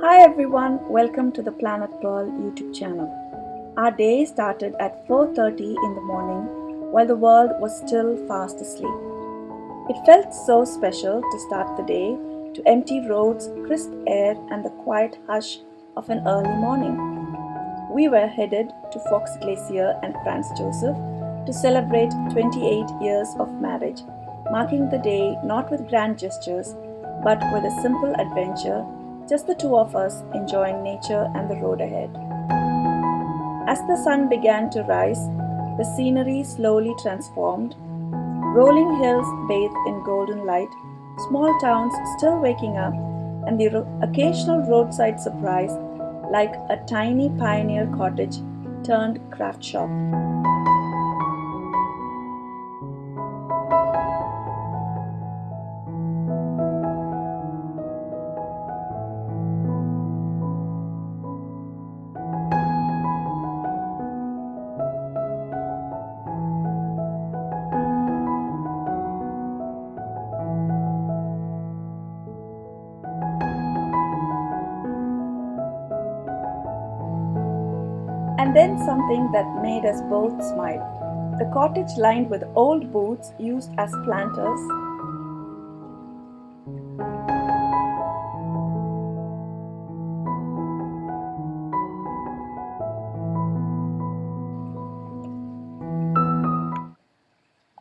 Hi everyone, welcome to the Planet Pearl YouTube channel. Our day started at 4:30 in the morning while the world was still fast asleep. It felt so special to start the day to empty roads, crisp air and the quiet hush of an early morning. We were headed to Fox Glacier and Franz Josef to celebrate 28 years of marriage, marking the day not with grand gestures but with a simple adventure, just the two of us enjoying nature and the road ahead. As the sun began to rise, the scenery slowly transformed. Rolling hills bathed in golden light, small towns still waking up, and the occasional roadside surprise like a tiny pioneer cottage turned craft shop. And then something that made us both smile. The cottage lined with old booths used as planters.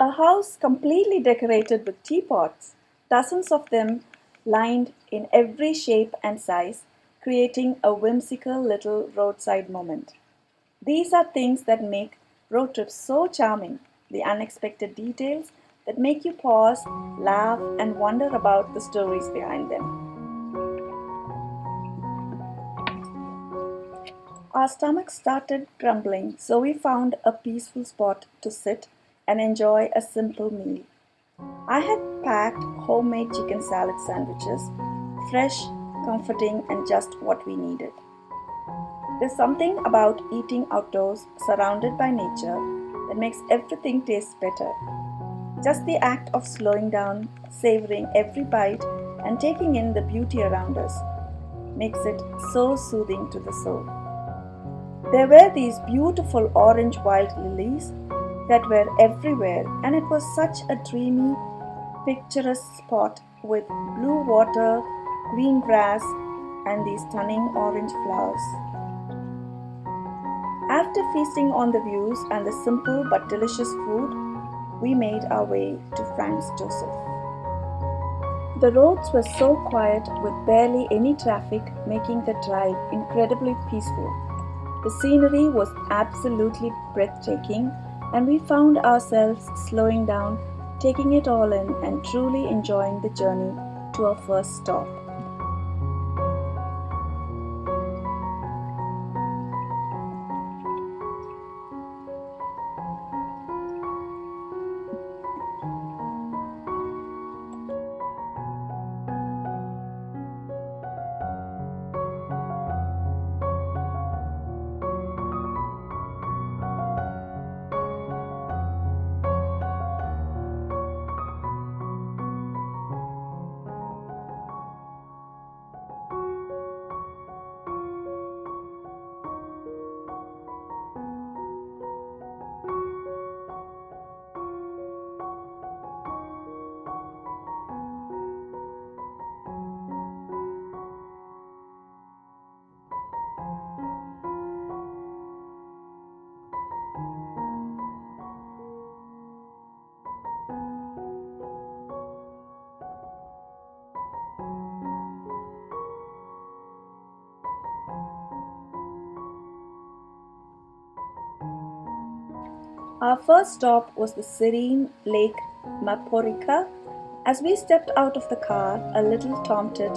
A house completely decorated with teapots, dozens of them lined in every shape and size, creating a whimsical little roadside moment. These are things that make road trips so charming, the unexpected details that make you pause, laugh, and wonder about the stories behind them. Our stomachs started grumbling, so we found a peaceful spot to sit and enjoy a simple meal. I had packed homemade chicken salad sandwiches, fresh, comforting, and just what we needed. There's something about eating outdoors, surrounded by nature, that makes everything taste better. Just the act of slowing down, savoring every bite, and taking in the beauty around us makes it so soothing to the soul. There were these beautiful orange wild lilies that were everywhere, and it was such a dreamy, picturesque spot with blue water, green grass, and these stunning orange flowers. After feasting on the views and the simple but delicious food, we made our way to Franz Josef. The roads were so quiet with barely any traffic, making the drive incredibly peaceful. The scenery was absolutely breathtaking, and we found ourselves slowing down, taking it all in, and truly enjoying the journey to our first stop. Our first stop was the serene Lake Maporika. As we stepped out of the car, a little tomtit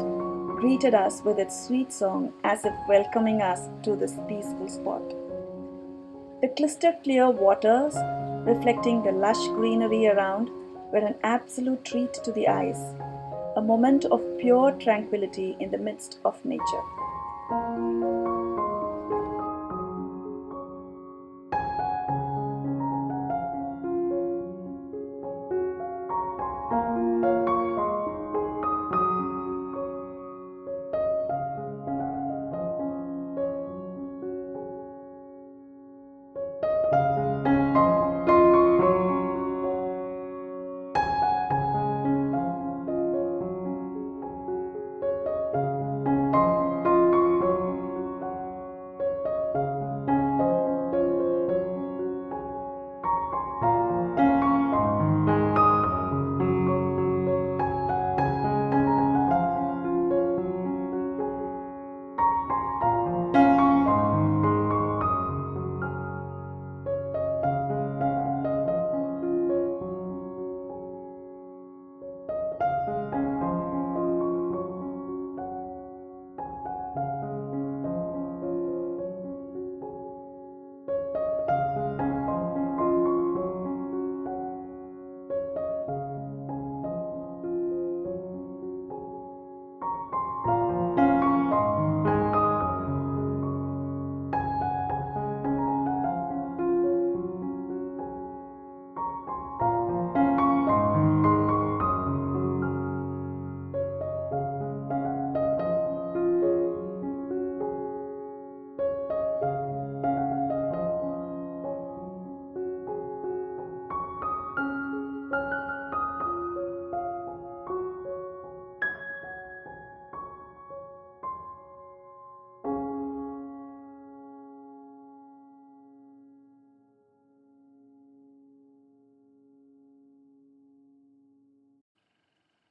greeted us with its sweet song as if welcoming us to this peaceful spot. The crystal clear waters, reflecting the lush greenery around, were an absolute treat to the eyes, a moment of pure tranquility in the midst of nature.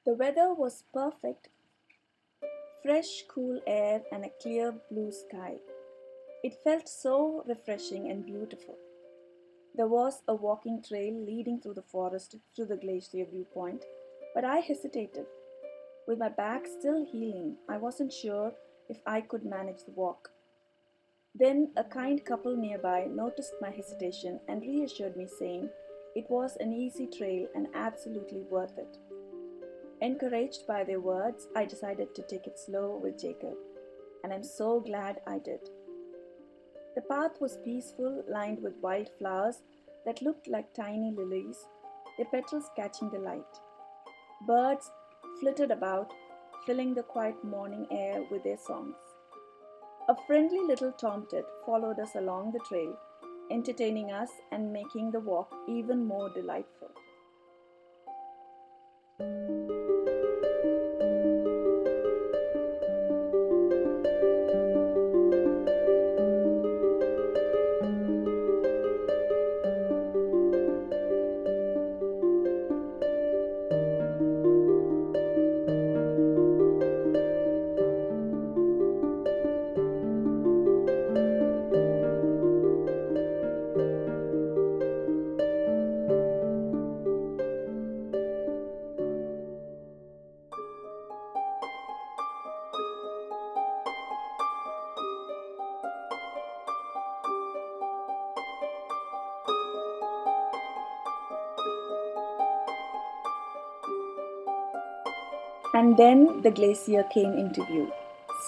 The weather was perfect, fresh, cool air, and a clear blue sky. It felt so refreshing and beautiful. There was a walking trail leading through the forest to the glacier viewpoint, but I hesitated. With my back still healing, I wasn't sure if I could manage the walk. Then a kind couple nearby noticed my hesitation and reassured me, saying it was an easy trail and absolutely worth it. Encouraged by their words, I decided to take it slow with Jacob, and I'm so glad I did. The path was peaceful, lined with wild flowers that looked like tiny lilies, their petals catching the light. Birds flitted about, filling the quiet morning air with their songs. A friendly little tomtit followed us along the trail, entertaining us and making the walk even more delightful. And then the glacier came into view,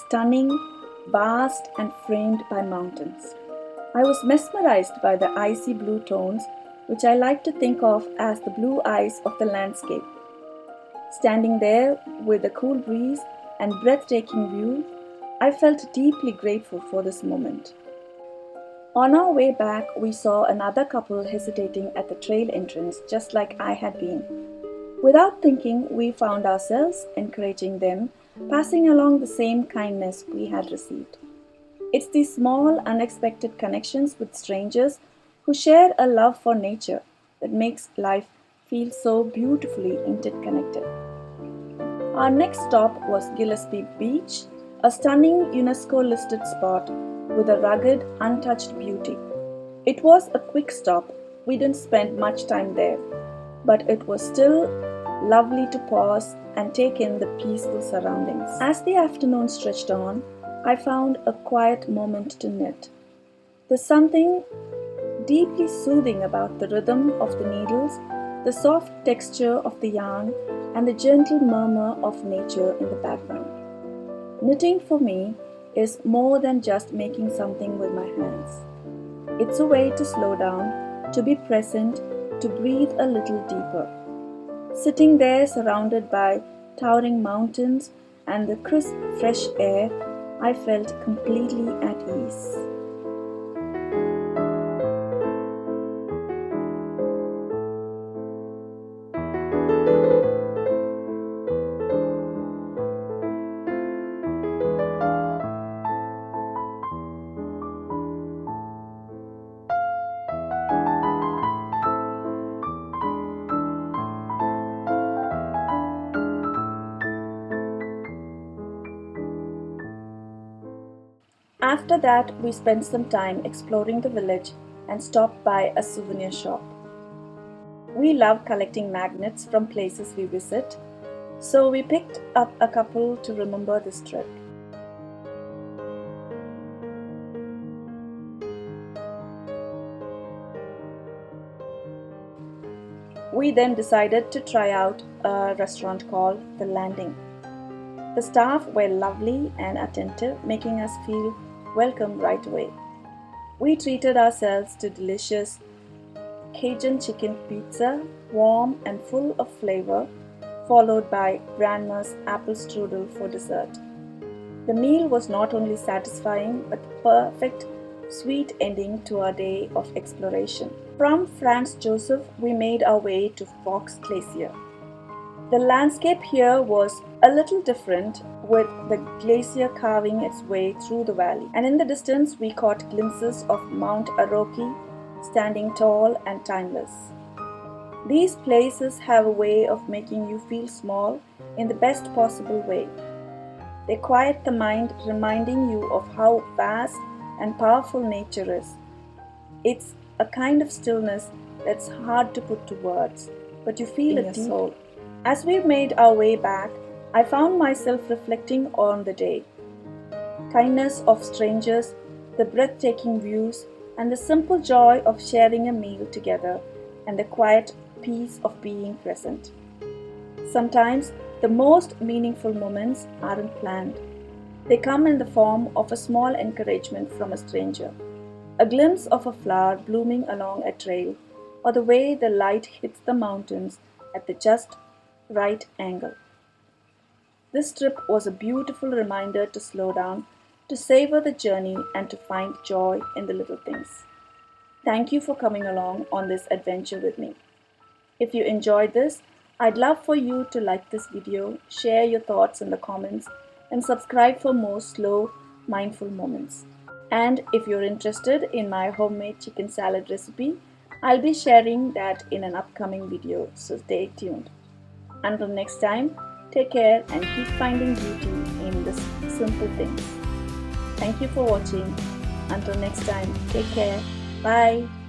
stunning, vast, and framed by mountains. I was mesmerized by the icy blue tones, which I like to think of as the blue eyes of the landscape. Standing there with a cool breeze and breathtaking view, I felt deeply grateful for this moment. On our way back, we saw another couple hesitating at the trail entrance, just like I had been. Without thinking, we found ourselves encouraging them, passing along the same kindness we had received. It's these small, unexpected connections with strangers who share a love for nature that makes life feel so beautifully interconnected. Our next stop was Gillespie Beach, a stunning UNESCO-listed spot with a rugged, untouched beauty. It was a quick stop. We didn't spend much time there, but it was still lovely to pause and take in the peaceful surroundings. As the afternoon stretched on, I found a quiet moment to knit. There's something deeply soothing about the rhythm of the needles, the soft texture of the yarn, and the gentle murmur of nature in the background. Knitting for me is more than just making something with my hands. It's a way to slow down, to be present, to breathe a little deeper. Sitting there surrounded by towering mountains and the crisp, fresh air, I felt completely at ease. After that, we spent some time exploring the village and stopped by a souvenir shop. We love collecting magnets from places we visit, so we picked up a couple to remember this trip. We then decided to try out a restaurant called The Landing. The staff were lovely and attentive, making us feel welcome right away. We treated ourselves to delicious Cajun chicken pizza, warm and full of flavor, followed by grandma's apple strudel for dessert. The meal was not only satisfying but the perfect sweet ending to our day of exploration. From Franz Josef, we made our way to Fox Glacier. The landscape here was a little different, with the glacier carving its way through the valley, and in the distance we caught glimpses of Mount Aroki standing tall and timeless. These places have a way of making you feel small in the best possible way. They quiet the mind, reminding you of how vast and powerful nature is. It's a kind of stillness that's hard to put to words, but you feel it deep. Soul. As we made our way back, I found myself reflecting on the day. Kindness of strangers, the breathtaking views, and the simple joy of sharing a meal together, and the quiet peace of being present. Sometimes the most meaningful moments aren't planned. They come in the form of a small encouragement from a stranger, a glimpse of a flower blooming along a trail, or the way the light hits the mountains at the just right angle. This trip was a beautiful reminder to slow down, to savor the journey, and to find joy in the little things. Thank you for coming along on this adventure with me. If you enjoyed this, I'd love for you to like this video, share your thoughts in the comments, and subscribe for more slow, mindful moments. And if you're interested in my homemade chicken salad recipe, I'll be sharing that in an upcoming video, so stay tuned. Until next time, take care and keep finding beauty in the simple things. Thank you for watching. Until next time, take care. Bye.